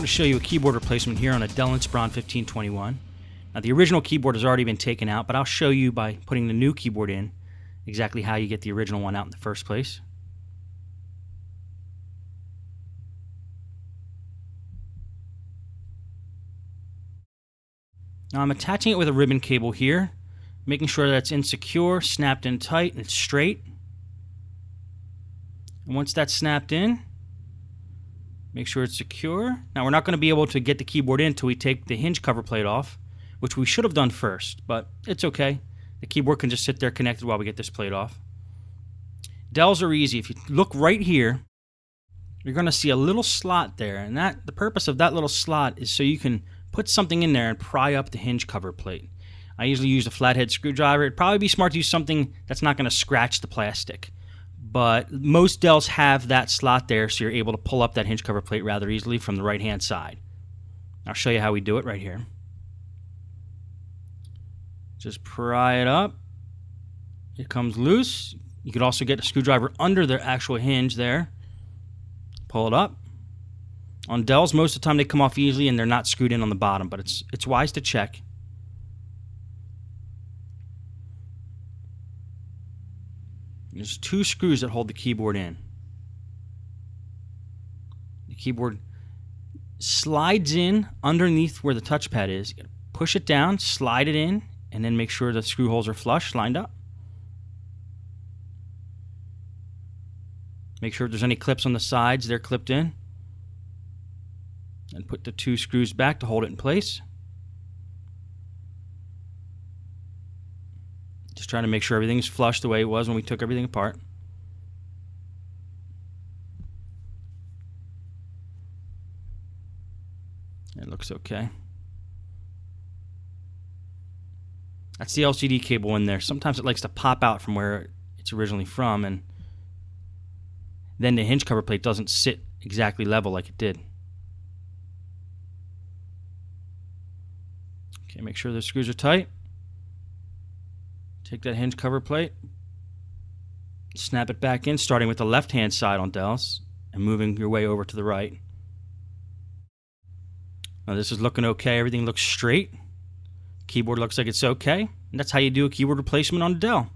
to show you a keyboard replacement here on a Dell Inspiron 1521. Now the original keyboard has already been taken out, but I'll show you by putting the new keyboard in exactly how you get the original one out in the first place. Now I'm attaching it with a ribbon cable here, making sure that it's insecure, snapped in tight, and it's straight. And once that's snapped in, make sure it's secure. Now we're not going to be able to get the keyboard in until we take the hinge cover plate off, which we should have done first, but it's okay. The keyboard can just sit there connected while we get this plate off. Dells are easy. If you look right here, you're going to see a little slot there, and the purpose of that little slot is so you can put something in there and pry up the hinge cover plate. I usually use a flathead screwdriver. It'd probably be smart to use something that's not going to scratch the plastic. But most Dells have that slot there, so you're able to pull up that hinge cover plate rather easily from the right-hand side. I'll show you how we do it right here. Just pry it up. It comes loose. You could also get a screwdriver under the actual hinge there. Pull it up. On Dells, most of the time they come off easily and they're not screwed in on the bottom, but it's wise to check. There's two screws that hold the keyboard in. The keyboard slides in underneath where the touchpad is. You gotta push it down, slide it in, and then make sure the screw holes are flush, lined up. Make sure if there's any clips on the sides, they're clipped in. And put the two screws back to hold it in place. Just trying to make sure everything's flush the way it was when we took everything apart. It looks okay. That's the LCD cable in there. Sometimes it likes to pop out from where it's originally from, and then the hinge cover plate doesn't sit exactly level like it did. Okay, make sure the screws are tight. Take that hinge cover plate, snap it back in, starting with the left-hand side on Dells and moving your way over to the right. Now this is looking okay. Everything looks straight. Keyboard looks like it's okay. And that's how you do a keyboard replacement on a Dell.